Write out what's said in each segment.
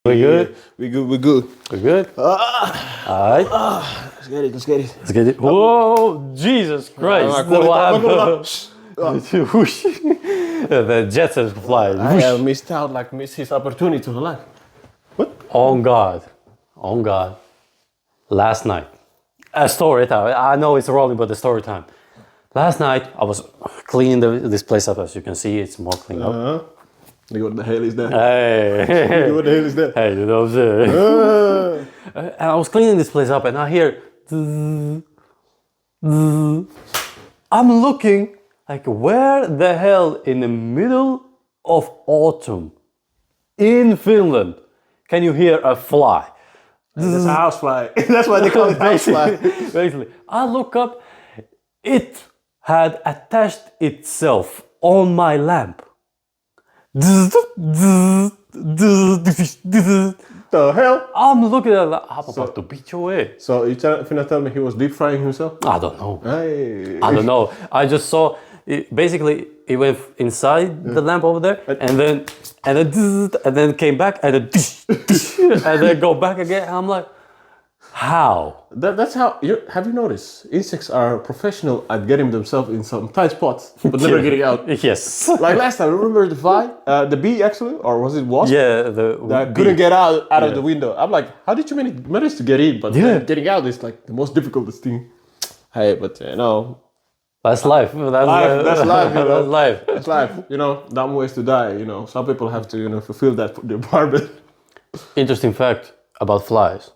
We good? We good. We good. We good? Alright. Let's get it. Let's get it. Let's get it. Whoa! Jesus Christ! What happened? Whoosh. The jet set fly. I missed his opportunity to relax. What? On God. On God. Last night. A story time. I know it's rolling, but the story time. Last night I was cleaning this place up. As you can see, it's more cleaned up. Look what the hell is that? Hey. Look what the hell is that? Hey, you know what I'm saying? And I was cleaning this place up and I hear I'm looking like where the hell in the middle of autumn in Finland can you hear a fly? That's a housefly. That's why they call it housefly. Basically, I look up, it had attached itself on my lamp. The hell? I'm looking at it, I'm about to beat your head. So you finna tell me he was deep frying himself? I don't know. Hey. I don't know. I just saw basically it went inside the lamp over there and then came back and then and then go back again. I'm like, how? That's how. Have you noticed? Insects are professional at getting themselves in some tight spots, but never getting out. Yes. Like last time, remember the fly, the bee actually, or was it wasp? Yeah, that couldn't get out of the window. I'm like, how did you manage to get in? But getting out is like the most difficult thing. Hey, but no. That's life. That's life. That's life. You know? That's life. That's life. You know, dumb ways to die. You know, some people have to fulfill that requirement. Interesting fact about flies.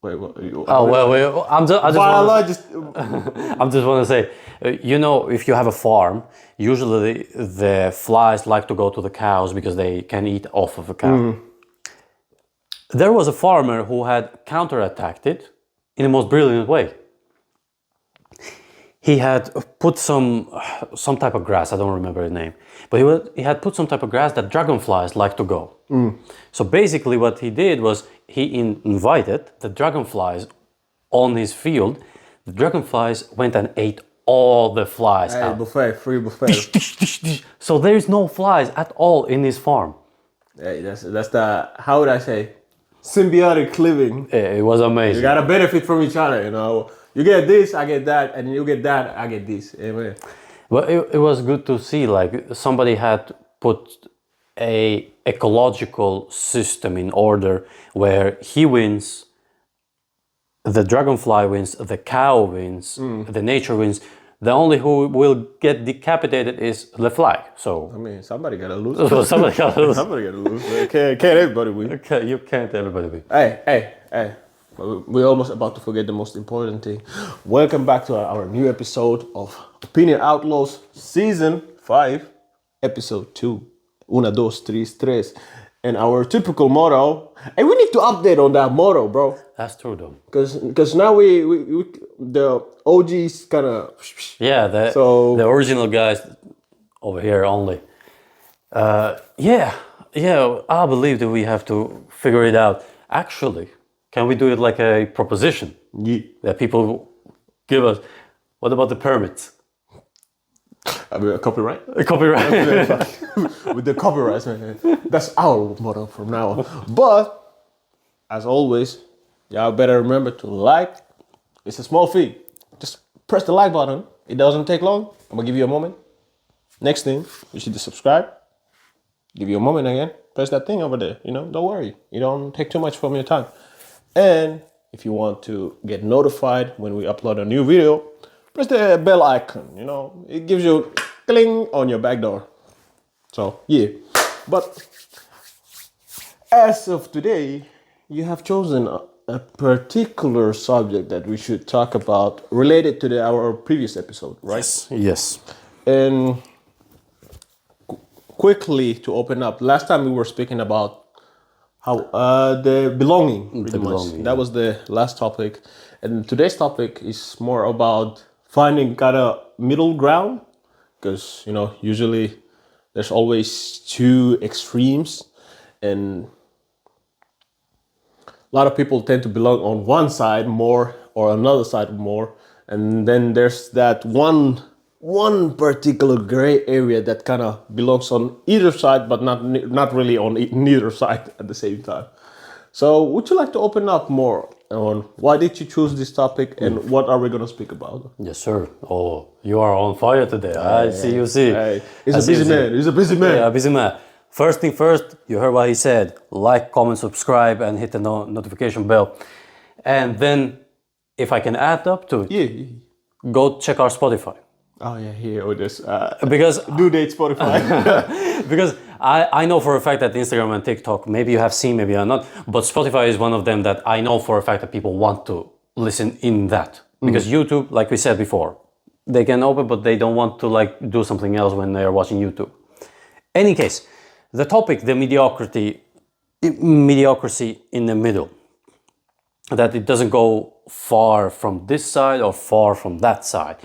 Wait, what? Wait. Biologist. I'm just want to say, if you have a farm, usually the flies like to go to the cows because they can eat off of a cow. There was a farmer who had counterattacked it in the most brilliant way. He had put some type of grass, I don't remember the name, but he had put some type of grass that dragonflies like to go. So basically what he did was he invited the dragonflies on his field. The dragonflies went and ate all the flies out. Free buffet. So there is no flies at all in his farm. Hey, that's the, how would I say, symbiotic living. It was amazing. You gotta benefit from each other, you know. You get this, I get that, and you get that, I get this. Amen. Well, it was good to see, like somebody had put a ecological system in order where he wins, the dragonfly wins, the cow wins, the nature wins. The only who will get decapitated is the fly. So I mean, somebody gotta lose. somebody gotta lose. Somebody gotta lose. Can't everybody win. Okay, you can't everybody win. Hey. We're almost about to forget the most important thing. Welcome back to our new episode of Opinion Outlaws Season 5, Episode 2. Una, dos, tres. And our typical motto. And we need to update on that motto, bro. That's true though. Because now we the OGs kind of... Yeah, the original guys over here only. Yeah, I believe that we have to figure it out. Actually, can we do it like a proposition? Yeah. That people give us. What about the permits? I mean, copyright? Copyright. With the copyrights, man. That's our motto from now on. But, as always, y'all better remember to like. It's a small fee. Just press the like button. It doesn't take long. I'm gonna give you a moment. Next thing, you should subscribe. Give you a moment again. Press that thing over there. Don't worry. You don't take too much from your time. And if you want to get notified when we upload a new video, press the bell icon. It gives you cling on your back door. So yeah, but as of today, you have chosen a particular subject that we should talk about related to our previous episode, right? Yes. And quickly to open up, last time we were speaking about how the belonging, pretty much. That was the last topic. And today's topic is more about finding kind of middle ground. Because, usually there's always two extremes. And a lot of people tend to belong on one side more or another side more. And then there's that one one particular gray area that kind of belongs on either side, but not really on neither side at the same time. So, would you like to open up more on why did you choose this topic and what are we going to speak about? Yes, sir. Oh, you are on fire today. I see. You see. Hey, he's I a see, you busy see. man. He's a busy man. Yeah, busy man. First thing first, you heard what he said. Like, comment, subscribe, and hit the notification bell. And then, if I can add up to it, Yeah. go check our Spotify. Oh yeah, here with this. Because Due date Spotify. because I know for a fact that Instagram and TikTok, maybe you have seen, maybe you are not, but Spotify is one of them that I know for a fact that people want to listen in that. Because YouTube, like we said before, they can open, but they don't want to like do something else when they are watching YouTube. Any case, the topic, the mediocrity in the middle, that it doesn't go far from this side or far from that side.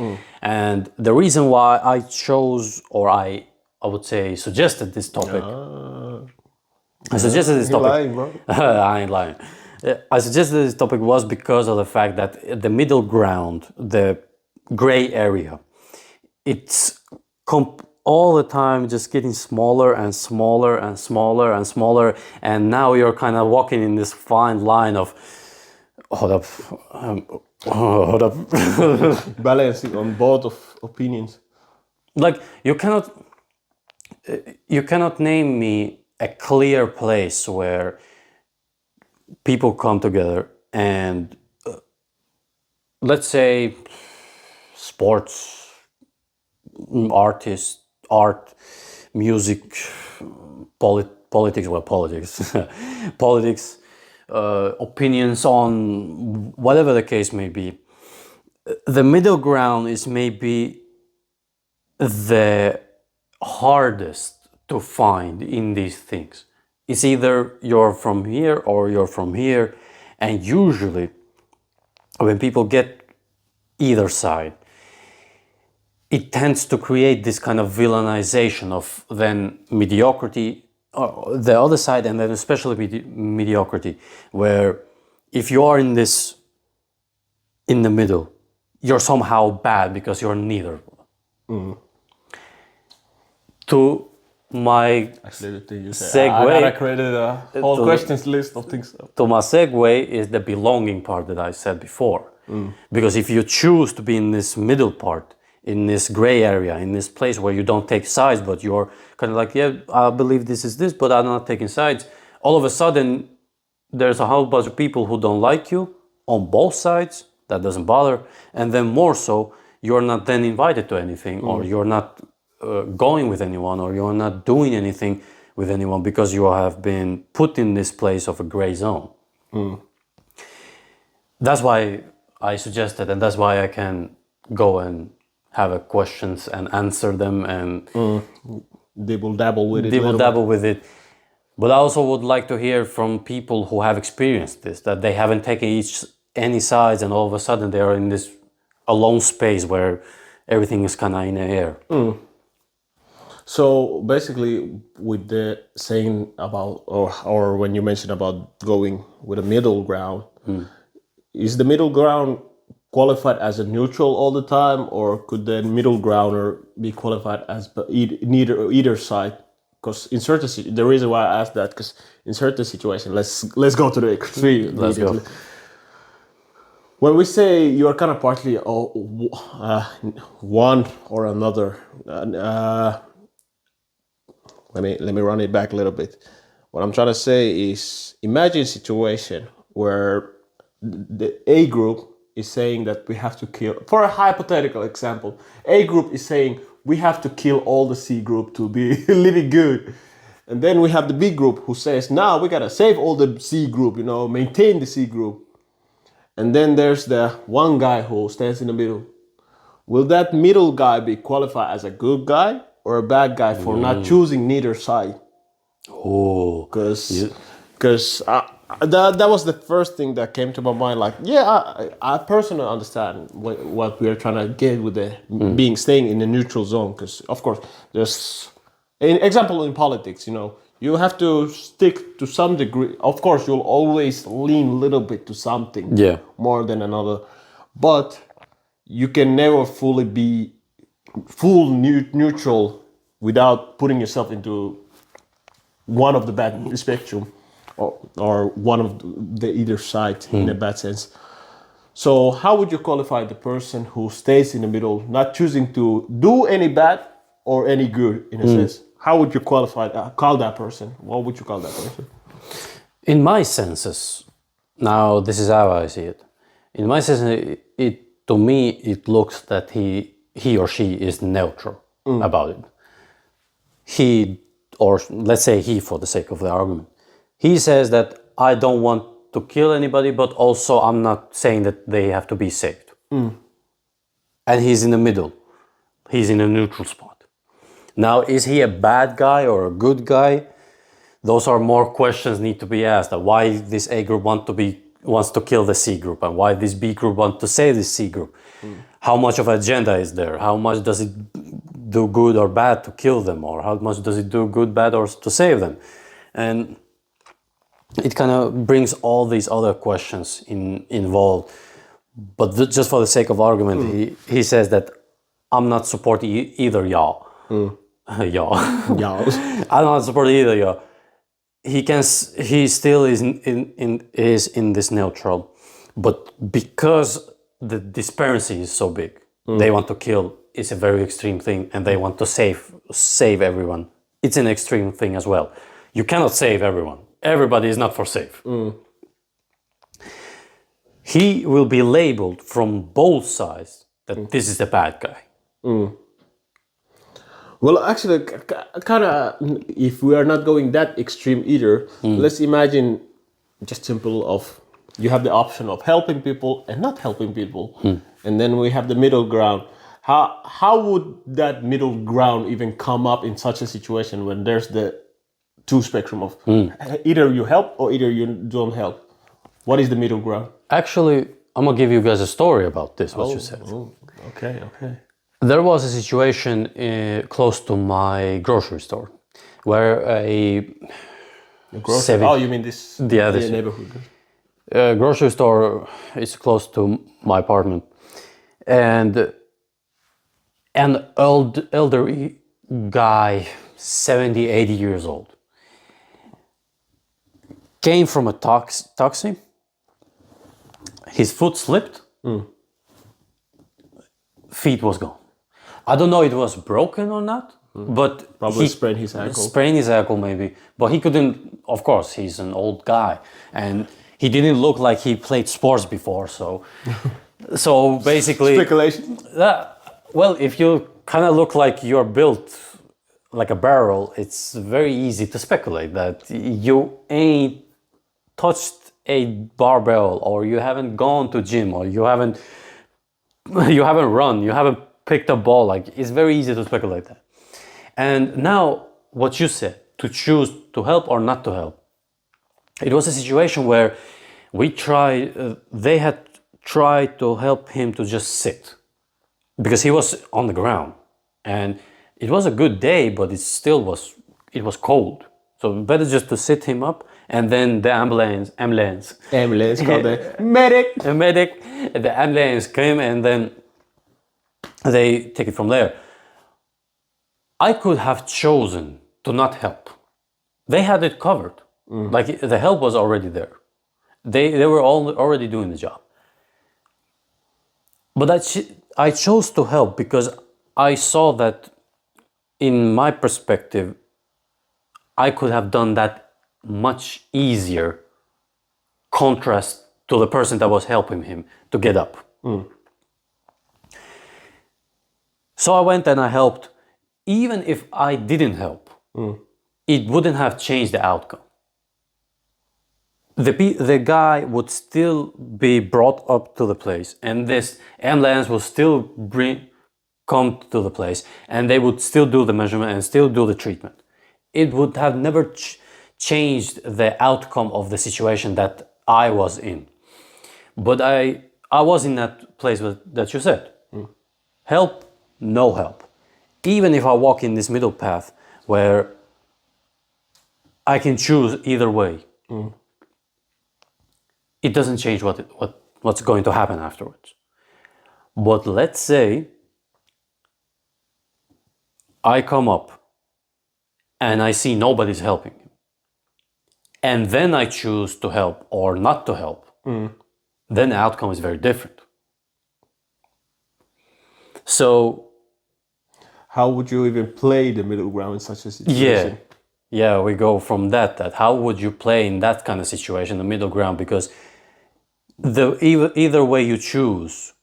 And the reason why I chose, or I would say suggested this topic, I suggested this You're topic. lying, bro. I ain't lying. I suggested this topic was because of the fact that the middle ground, the gray area, it's all the time just getting smaller and smaller and smaller and smaller. And now you're kind of walking in this fine line of, hold up, hold up. Balancing on both of opinions. Like you cannot name me a clear place where people come together and let's say sports, artists, art, music, politics, well, politics, politics, opinions on whatever the case may be. The middle ground is maybe the hardest to find in these things. It's either you're from here or you're from here, and usually when people get either side, it tends to create this kind of villainization of then mediocrity, the other side, and then especially mediocrity, where if you are in this, in the middle, you're somehow bad because you're neither. To my Actually, the thing you said, segue, I gotta create a whole to- questions list of things. to my segue is the belonging part that I said before. Because if you choose to be in this middle part, in this gray area, in this place where you don't take sides, but you're kind of like, yeah, I believe this is this, but I'm not taking sides. All of a sudden, there's a whole bunch of people who don't like you on both sides. That doesn't bother. And then more so, you're not then invited to anything, or you're not going with anyone, or you're not doing anything with anyone because you have been put in this place of a gray zone. That's why I suggested, and that's why I can go and have a questions and answer them and Dibble dabble with it. dibble dabble with it. But I also would like to hear from people who have experienced this, that they haven't taken any sides, and all of a sudden they are in this alone space where everything is kind of in the air. So basically, with the saying about, or when you mentioned about going with a middle ground, is the middle ground qualified as a neutral all the time, or could the middle grounder be qualified as either side? Because in certain the reason why I asked that, because in certain situations, let's go to the extreme. Let's go. When we say you are kind of partly one or another, let me run it back a little bit. What I'm trying to say is, imagine a situation where the A group is saying that we have to kill, for a hypothetical example, A group is saying we have to kill all the C group to be living good. And then we have the B group who says, no, we gotta save all the C group, maintain the C group. And then there's the one guy who stands in the middle. Will that middle guy be qualified as a good guy or a bad guy for not choosing neither side? Oh, Because that was the first thing that came to my mind. Like, yeah, I personally understand what we are trying to get with the staying in the neutral zone. Because of course, there's an example in politics. You have to stick to some degree. Of course, you'll always lean a little bit to something more than another, but you can never fully be full neutral without putting yourself into one of the bad spectrum or one of the either side in a bad sense. So how would you qualify the person who stays in the middle, not choosing to do any bad or any good in a sense? How would you call that person? What would you call that person? In my senses, now this is how I see it. In my sense, to me it looks that he or she is neutral about it. He, or let's say he, for the sake of the argument, he says that I don't want to kill anybody, but also I'm not saying that they have to be saved. And he's in the middle. He's in a neutral spot. Now, is he a bad guy or a good guy? Those are more questions need to be asked. Why this A group wants to kill the C group, and why this B group wants to save the C group? How much of agenda is there? How much does it do good or bad to kill them, or how much does it do good, bad, or to save them? And it kind of brings all these other questions involved. But just for the sake of argument, he says that I'm not supporting either y'all. Y'all. I'm not supporting either y'all. He still is in this neutral, but because the disparity is so big, they want to kill. It's a very extreme thing, and they want to save everyone. It's an extreme thing as well. You cannot save everyone. Everybody is not for save. He will be labeled from both sides that this is the bad guy. Well, actually, kind of, if we are not going that extreme either, let's imagine just simple of you have the option of helping people and not helping people, and then we have the middle ground. How would that middle ground even come up in such a situation when there's the two spectrum of either you help or either you don't help? What is the middle ground? Actually, I'm gonna give you guys a story about this. What you said. Okay. There was a situation close to my grocery store where a you mean this this neighborhood? Grocery store is close to my apartment, and an elderly guy, 70, 80 years old, came from a taxi. His foot slipped. Feet was gone. I don't know if it was broken or not, but Probably sprained his ankle. Sprained his ankle maybe, but he couldn't. Of course, he's an old guy, and he didn't look like he played sports before. So basically, Speculation. Well, if you kind of look like you're built like a barrel, it's very easy to speculate that you ain't touched a barbell, or you haven't gone to gym, or you haven't run, you haven't picked a ball. Like, it's very easy to speculate that. And now what you said, to choose to help or not to help, it was a situation where they had tried to help him to just sit because he was on the ground, and it was a good day, but it was cold, so better just to sit him up. And then the ambulance called the medic. The ambulance came, and then they take it from there. I could have chosen to not help. They had it covered. Like, the help was already there. They were already doing the job. But I chose to help because I saw that, in my perspective, I could have done that much easier, contrast to the person that was helping him to get up. So I went and I helped. Even if I didn't help, it wouldn't have changed the outcome. The guy would still be brought up to the place, and this ambulance will still come to the place, and they would still do the measurement and still do the treatment. It would have never changed the outcome of the situation that I was in. But I was in that place that you said. Help, no help. Even if I walk in this middle path where I can choose either way, it doesn't change what's going to happen afterwards. But let's say I come up and I see nobody's helping him, and then I choose to help or not to help, then the outcome is very different. So How would you even play the middle ground in such a situation? yeah, we go from that how would you play in that kind of situation, the middle ground, because either way you choose.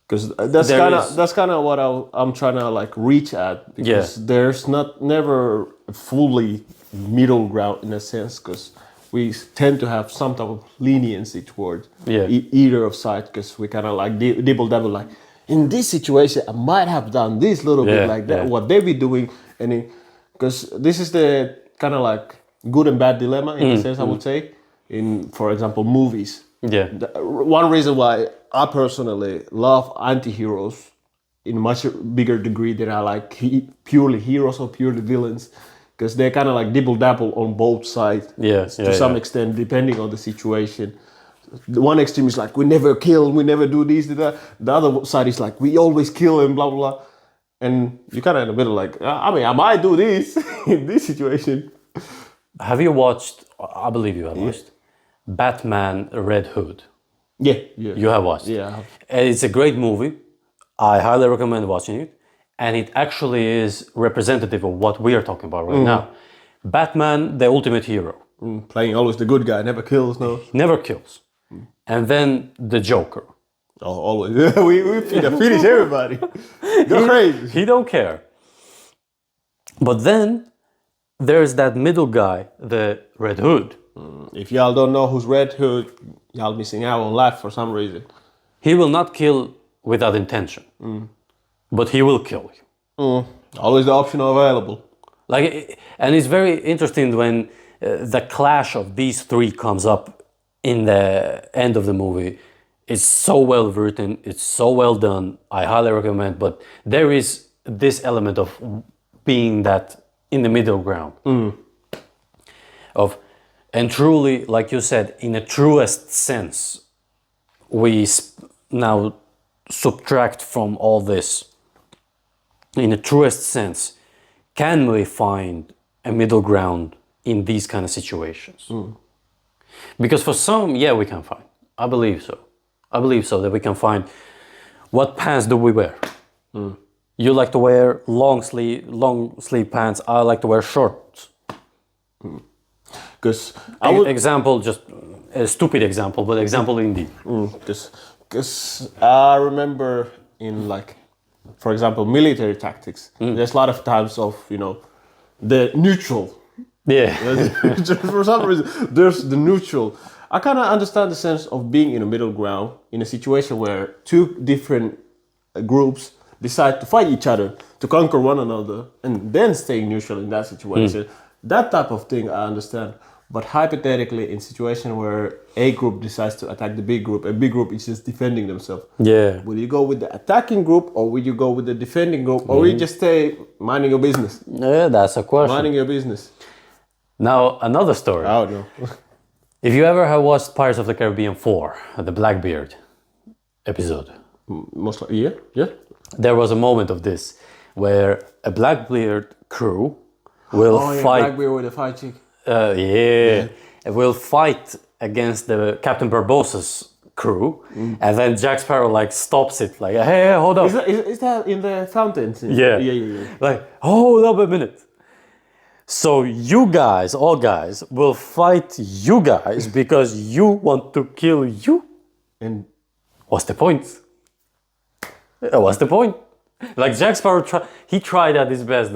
Because There is- that's kind of what I'm trying to like reach at, because there's never a fully middle ground in a sense, because we tend to have some type of leniency towards either of side, because we kind of like dibble dabble, like in this situation I might have done this little bit like that, what they be doing, and because this is the kind of like good and bad dilemma in a sense, I would say, in, for example, movies. One reason why I personally love anti-heroes in a much bigger degree than I like purely heroes or purely villains, because they kind of like dibble dabble on both sides to some extent, depending on the situation. The one extreme is like, we never kill, we never do this, that. The other side is like, we always kill and blah, blah, blah. And you kind of in the middle, like, I mean, I might do this in this situation. Have you watched, I believe you have watched, Batman Red Hood? Yeah. You have watched? Yeah, I have. It's a great movie. I highly recommend watching it. And it actually is representative of what we are talking about right now. Batman, the ultimate hero. Playing always the good guy, never kills, no. Never kills. And then the Joker. Oh, always. we finish everybody. Go crazy. He don't care. But then there's that middle guy, the Red Hood. If y'all don't know who's Red Hood, y'all missing out on life for some reason. He will not kill without intention. But he will kill you. Always the option available. And it's very interesting when the clash of these three comes up in the end of the movie. It's so well written, it's so well done. I highly recommend. But there is this element of being that in the middle ground. And truly, like you said, in a truest sense, we now subtract from all this. In a truest sense, can we find a middle ground in these kind of situations? Because for some, we can find. I believe so. I believe so, that we can find. What pants do we wear? You like to wear long sleeve pants. I like to wear shorts. Because example, just a stupid example, but example indeed. Because I remember in, like, for example, military tactics, there's a lot of times of, the neutral. For some reason, there's the neutral. I kind of understand the sense of being in a middle ground in a situation where two different groups decide to fight each other, to conquer one another, and then staying neutral in that situation. That type of thing I understand. But hypothetically, in situation where a group decides to attack the big group, a big group is just defending themselves. Will you go with the attacking group, or will you go with the defending group, or will you just stay minding your business? That's a question. Minding your business. Now, another story. Oh, no. If you ever have watched Pirates of the Caribbean 4, the Blackbeard episode. Most likely, yeah. There was a moment of this where a Blackbeard crew will fight. Blackbeard with a fight chick. Will fight against the Captain Barbossa's crew, and then Jack Sparrow stops it, hey, hold up. Is that in the fountain scene? Yeah. Hold up a minute. So you guys, all guys, will fight you guys because you want to kill you? And what's the point? What's the point? Jack Sparrow, he tried at his best,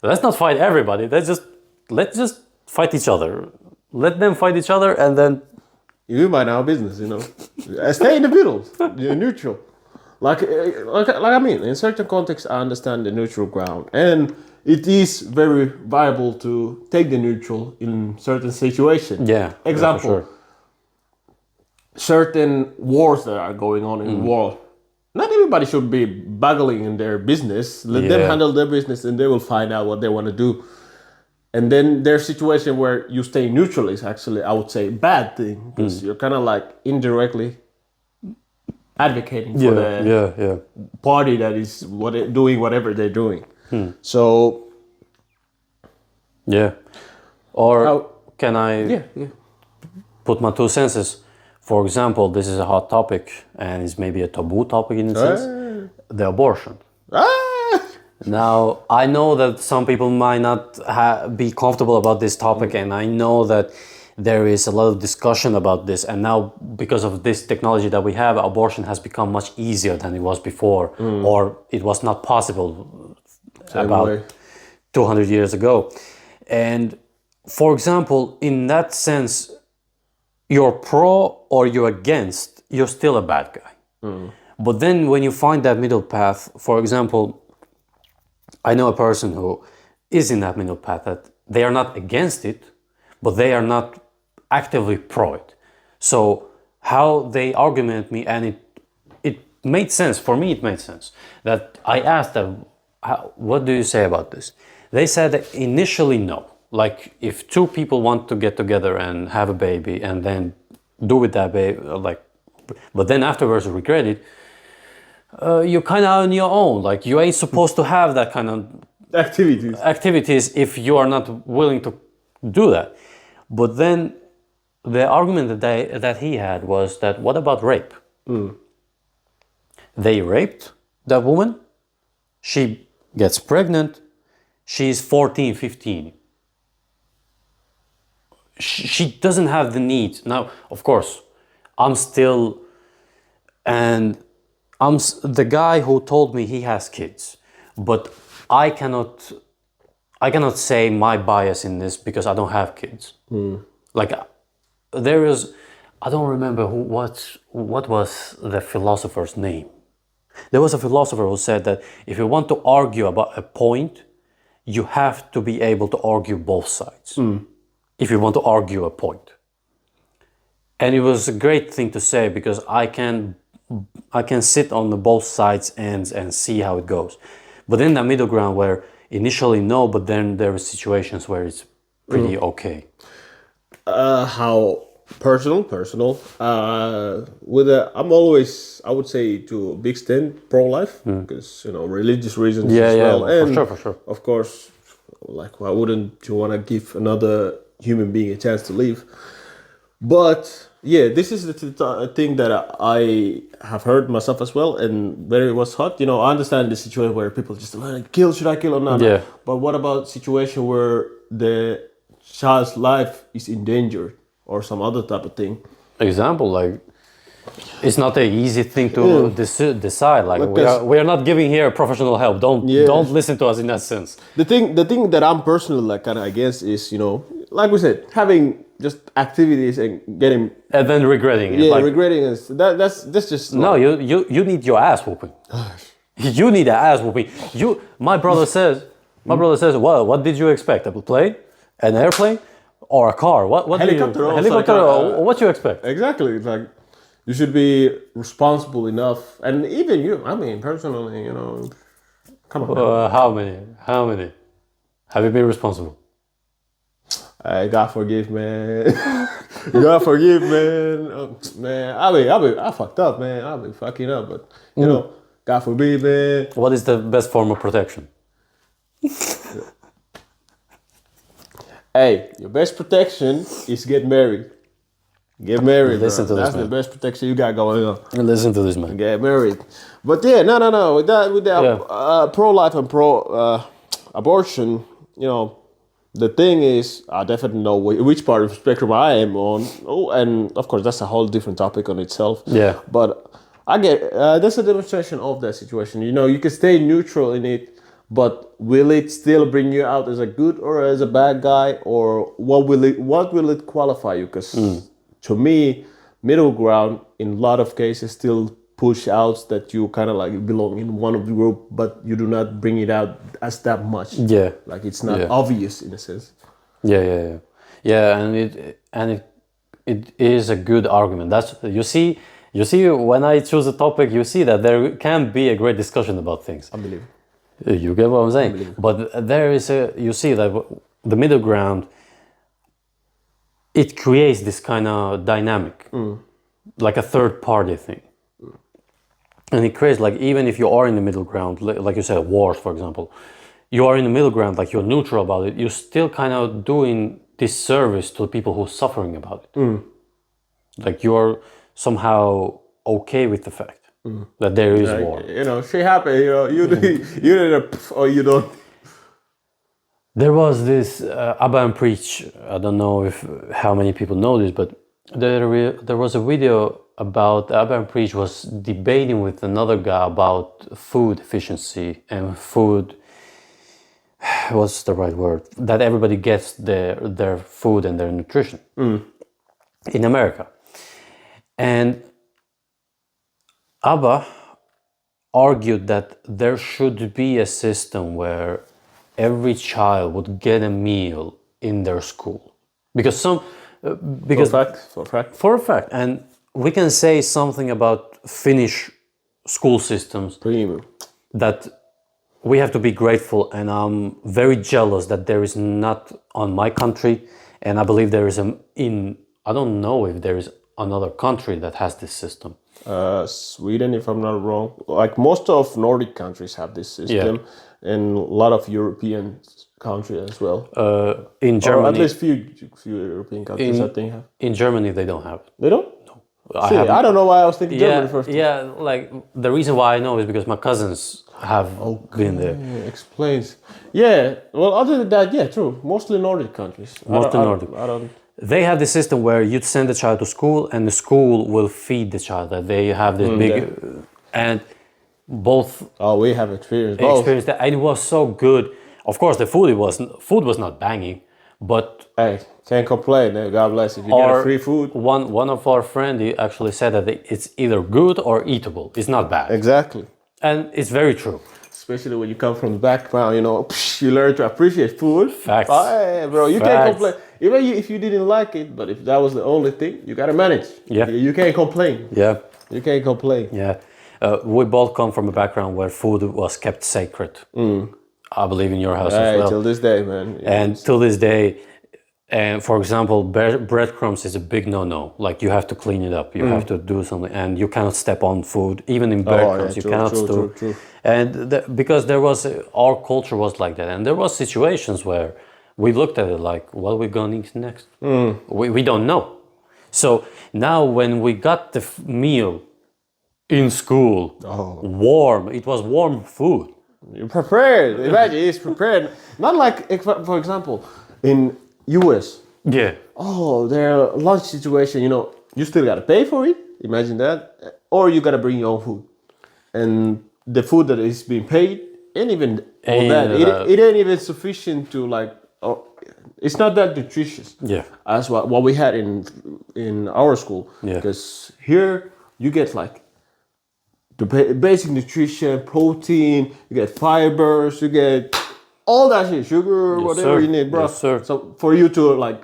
let's not fight everybody, let's just fight each other. Let them fight each other, and then you mind our business, Stay in the middle. You're neutral. I mean, in certain contexts, I understand the neutral ground, and it is very viable to take the neutral in certain situations. Example, for sure. Certain wars that are going on in the world. Not everybody should be boggling in their business. Let them handle their business, and they will find out what they want to do. And then there's a situation where you stay neutral is actually, I would say, a bad thing, because you're kind of indirectly advocating for the yeah. party that is doing whatever they're doing. So Yeah. Or how? can I Yeah. put my 2 senses? For example, this is a hot topic and it's maybe a taboo topic in a sense, the abortion. Ah! Now, I know that some people might not be comfortable about this topic, and I know that there is a lot of discussion about this. And now, because of this technology that we have, abortion has become much easier than it was before, or it was not possible about way. 200 years ago. And for example, in that sense, you're pro or you're against, you're still a bad guy. But then when you find that middle path, for example, I know a person who is in that middle path, that they are not against it, but they are not actively pro it. So how they argument me, and it made sense for me. It made sense that I asked them, "What do you say about this?" They said that initially no. Like if two people want to get together and have a baby and then do with that baby, like, but then afterwards regret it. You're kind of on your own. Like you ain't supposed to have that kind of activities if you are not willing to do that. But then the argument that he had was that what about rape? They raped that woman. She gets pregnant. She's 14, 15. She doesn't have the need. Now, of course, I'm still, and I'm the guy who told me he has kids, but I cannot say my bias in this because I don't have kids. Like there is, I don't remember what was the philosopher's name. There was a philosopher who said that if you want to argue about a point, you have to be able to argue both sides. If you want to argue a point. And it was a great thing to say because I can sit on the both sides and see how it goes. But in that middle ground where initially no, but then there are situations where it's pretty okay. How personal. I'm always, I would say, to a big extent pro-life because religious reasons as well. And for sure. Of course, like why wouldn't you want to give another human being a chance to live? But yeah, this is the thing that I have heard myself as well, and where it was hot. I understand the situation where people just like, should I kill or not? Yeah. But what about situation where the child's life is endangered or some other type of thing? Example, like it's not an easy thing to decide. Like we are not giving here professional help. Don't listen to us in that sense. The thing that I'm personally like kind of against is like we said, having just activities and getting and then regretting it. Yeah, like, regretting is that's just no. You need your ass whooping. You need an ass whooping. My brother says. Well, what did you expect? A plane, an airplane, or a car? What helicopter? Helicopter? What you expect? Exactly. It's like you should be responsible enough, and even you. I mean, personally, come on. How many? Have you been responsible? God forgive, man. God forgive, man. Man, I fucked up, man. I've been fucking up, but God forbid, man. What is the best form of protection? Hey, your best protection is get married. Get married, Listen bro. to this, That's man. the best protection you got going on. Listen to this, man. Get married. But yeah, no. With that, pro-life and pro-abortion, the thing is, I definitely know which part of the spectrum I am on. Oh, and of course, that's a whole different topic on itself. Yeah. But I get that's a demonstration of that situation. You can stay neutral in it, but will it still bring you out as a good or as a bad guy, or what will it qualify you? Because to me, middle ground in a lot of cases still push out that you kind of like belong in one of the group, but you do not bring it out as that much. Yeah. Like it's not obvious in a sense. Yeah, and it is a good argument. That's you see when I choose a topic, you see that there can be a great discussion about things. Unbelievable. You get what I'm saying? But there is you see that the middle ground, it creates this kind of dynamic, like a third party thing. And it creates like, even if you are in the middle ground, like you said, wars, for example, you are in the middle ground, like you're neutral about it, you're still kind of doing disservice to the people who are suffering about it. Like you're somehow okay with the fact that there is Like, war. shit happened. You did a or you don't. There was this Abba and Preach. I don't know if how many people know this, but there was a video about Abba and Preach was debating with another guy about food efficiency and food. What's the right word? That everybody gets their food and their nutrition in America. And Abba argued that there should be a system where every child would get a meal in their school, because because For for a fact. a fact, and we can say something about Finnish school systems Premium. that we have to be grateful, and I'm very jealous that there is not on my country, and I believe there is I don't know if there is another country that has this system. Sweden, if I'm not wrong. Like most of Nordic countries have this system, and a lot of European countries as well. In Or Germany, at least few European countries, I think have. in Germany they don't have it. They don't? I See, have I don't know why I was thinking Germany yeah, first. yeah. Like the reason why I know is because my cousins have been there. Yeah, explains. Yeah. Well, other than that, yeah, true. Mostly Nordic countries. Mostly Nordic. I don't. They have this system where you'd send the child to school, and the school will feed the child. That they have this big, and both Oh, we have experienced both. experienced that, and it was so good. Of course, the food was not banging, but Hey, can't complain. God bless. If you get a free food. one of our friends he actually said that it's either good or eatable. It's not bad, Exactly. and it's very true. Especially when you come from the background, you learn to appreciate food. Facts. Hey, bro, you can't Facts. complain. Even if you didn't like it, but if that was the only thing, you gotta manage. Yeah. You can't complain. Yeah. You can't complain. Yeah, we both come from a background where food was kept sacred. I believe in your house as Hey, well. till this day, man. And till this day, and for example, breadcrumbs is a big no-no. Like you have to clean it up. You have to do something, and you cannot step on food, even in breadcrumbs. You true, cannot true, do. true. And because there was our culture was like that, and there was situations where we looked at it like, what are we gonna eat next? We don't know. So now when we got the meal in school, warm, it was warm food. You're prepared. Imagine it's prepared. Not like, for example, in US. Yeah. Oh, their lunch situation. You still gotta pay for it. Imagine that, or you gotta bring your own food, and the food that is being paid ain't even all that. It ain't even sufficient to like. It's not that nutritious. Yeah. As what we had in our school. Yeah. Because here you get like the basic nutrition, protein, you get fibers, you get all that shit, sugar, whatever sir. you need, bro. Yes, sir. So for you to like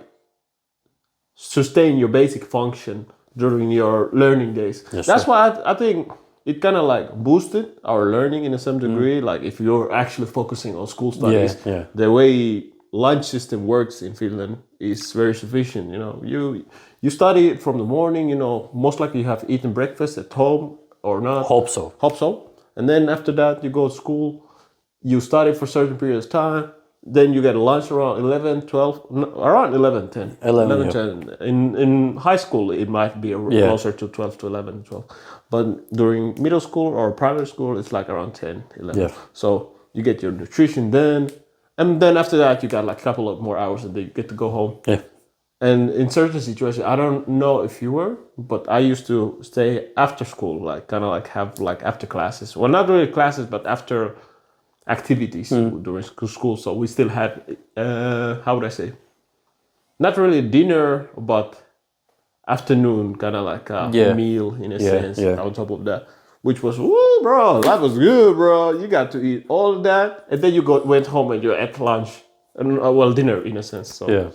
sustain your basic function during your learning days. Yes, That's sir. why I think it kind of like boosted our learning in some degree. Like if you're actually focusing on school studies, Yeah. the way lunch system works in Finland is very sufficient. You study from the morning. Most likely you have eaten breakfast at home or not. Hope so. Hope so. And then after that you go to school. You study for certain periods of time. Then you get lunch around 11, 12, around 11, 10. 11, 10. In high school, it might be closer to 12 to 11, 12. But during middle school or primary school, it's like around 10, 11. Yeah. So you get your nutrition then. And then after that, you got like a couple of more hours and then you get to go home. Yeah. And in certain situations, I don't know if you were, but I used to stay after school, like kind of like have like after classes. Well, not really classes, but after activities during school. So we still had, how would I say, not really dinner, but afternoon kind of like a meal in a sense on top of that, which was, woo, bro, that was good, bro. You got to eat all of that. And then you went home and you ate lunch, and dinner in a sense. So. Yeah.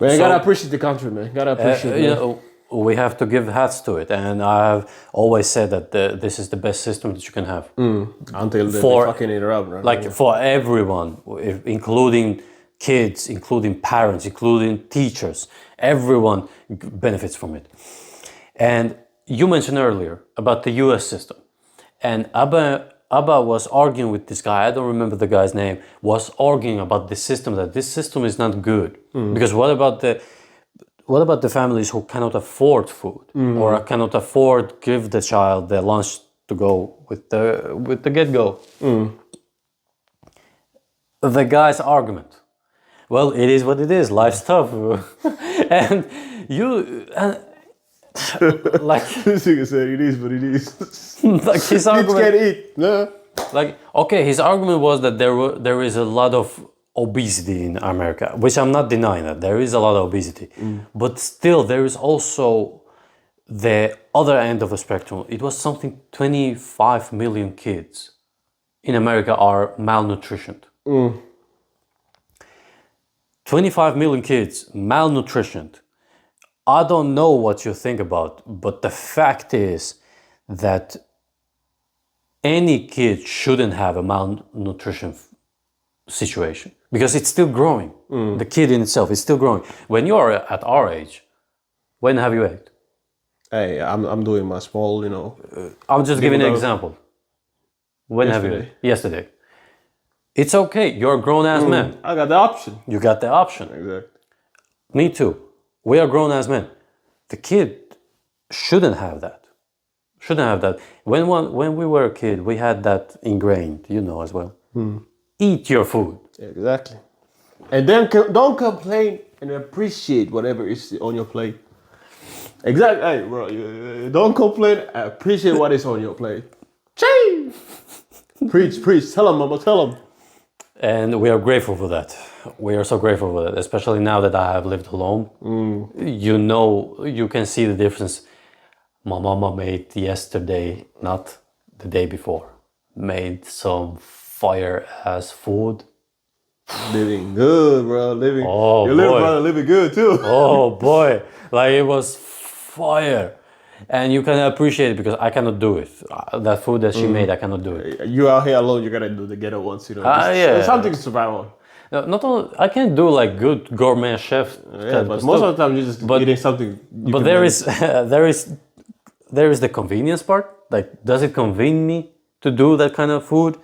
Man, gotta appreciate the country, man. Gotta appreciate it. We have to give hats to it, and I've always said that this is the best system that you can have. Until they fucking it up, right? Like for everyone, including kids, including parents, including teachers, everyone benefits from it. And you mentioned earlier about the US system. And Abba was arguing with this guy. I don't remember the guy's name. Was arguing about this system, that this system is not good. Because what about the families who cannot afford food or cannot afford give the child the lunch to go with the get go? The guy's argument. Well, it is what it is. Life's tough, and you like This nigga said it is what it is. like his Kids argument. can't eat. No. Like, okay, his argument was that there is a lot of obesity in America, which I'm not denying that there is a lot of obesity, but still there is also the other end of the spectrum. It was something 25 million kids in America are malnutritioned. 25 million kids malnutritioned. I don't know what you think about, but the fact is that any kid shouldn't have a malnutrition situation because it's still growing. The kid in itself is still growing. When you are at our age, when have you ate? Hey, I'm doing my small, I'm just giving an Difficult. example. When have you Yesterday. ate? Yesterday. It's okay. You're a grown ass man. I got the option. You got the option. Exactly. Me too. We are grown ass men. The kid shouldn't have that. Shouldn't have that. When we were a kid, we had that ingrained, as well. Eat your food. Exactly. And then don't complain and appreciate whatever is on your plate. Exactly. Hey, bro, don't complain. Appreciate what is on your plate. Chee! Preach. Tell them, mama. Tell them. And we are grateful for that. We are so grateful for that, especially now that I have lived alone. You can see the difference. My mama made yesterday, not the day before, made some fire ass food. Living good, bro. Living. Oh, your little boy. brother living good too. Oh boy, like it was fire. And you can appreciate it because I cannot do it. That food that she made, I cannot do it. You out here alone, you gotta do the ghetto ones, Yeah. It's something to survive on. No, not only, I can't do like good gourmet chef. Yeah, but most of the time you're just eating something. But there is there is the convenience part. Like, does it convene me to do that kind of food?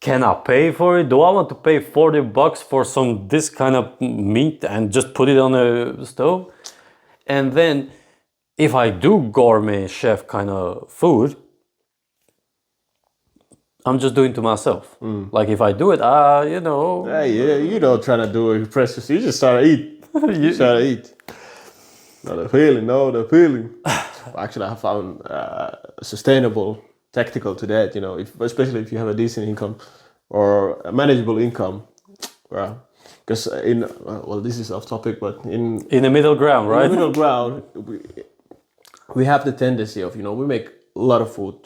Can I pay for it? Do I want to pay $40 for this kind of meat and just put it on a stove? And then, if I do gourmet chef kind of food, I'm just doing to myself. Like if I do it, Hey, yeah, you don't try to do it precious. You just try to eat. You try to eat. No, the feeling. Actually, I found sustainable, tactical to that. Especially if you have a decent income or a manageable income. Because this is off topic, but in the middle ground, right? in the middle ground, we have the tendency of we make a lot of food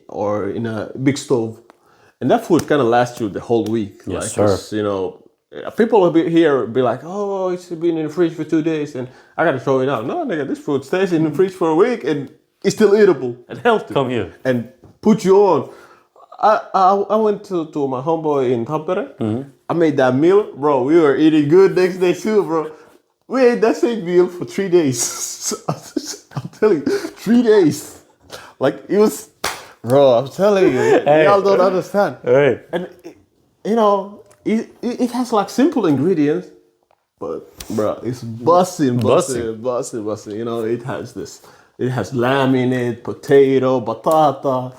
or in a big stove, and that food kind of lasts you the whole week. Yes, like, sir. People will be like, oh, it's been in the fridge for 2 days, and I gotta throw it out. No, nigga, this food stays in the fridge for a week and it's still eatable and healthy. Come here. And put you on. I went to my homeboy in Tampere. I made that meal, bro. We were eating good next day too, bro. We ate that same meal for 3 days. I'm telling you, 3 days. Like it was, bro. I'm telling you, y'all don't understand. Hey. And it has like simple ingredients, but bro, it's busting. It has lamb in it, potato, batata.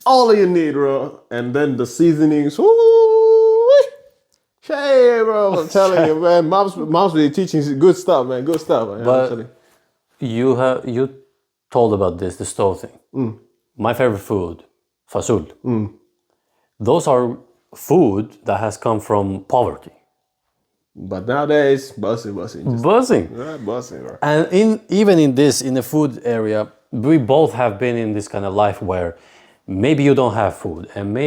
All you need, bro. And then the seasonings. Hey, bro, I'm telling you, man. Mom's been teaching good stuff, man. Good stuff, man. But you told about the stove thing. My favorite food, fasul. Those are food that has come from poverty. But nowadays, bussing. Buzzing. Yeah, bussing, bro. And even in the food area, we both have been in this kind of life where maybe you don't have food, and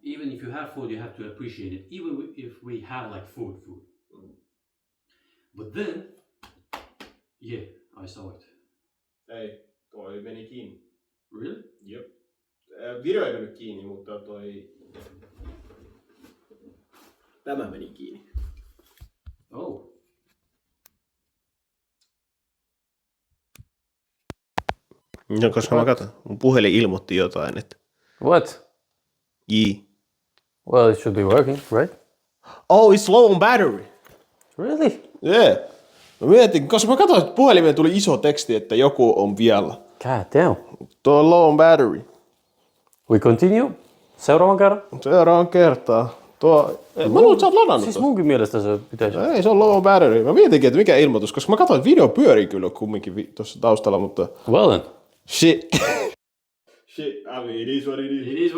even if you have food, you have to appreciate it, even if we have like food. But then, yeah, I saw it. Ei, toi meni kiinni. Really? Jep. Video ei mennyt kiinni, mutta tämä meni kiinni. Oh. No, koska mä katson. Mun puhelin ilmoitti jotain, että What? Well, it should be working, right? Oh, it's low on battery. Really? Yeah. Mä mietin, koska mä katsoin, että puhelimeen tuli iso teksti, että joku on vialla. God damn. Tuo on low on battery. We continue? Seuraavan kerran? Seuraavan kertaa. Mä luulen, että sä oot ladannut Siis tosta. munkin mielestä se pitäisi. Ei, se on low on battery. Mä mietinkin, että mikä ilmoitus, koska mä katsoin, että video pyörii kyllä kumminkin tuossa taustalla, mutta... Well then. Shit. Shit, I mean, it is what it is.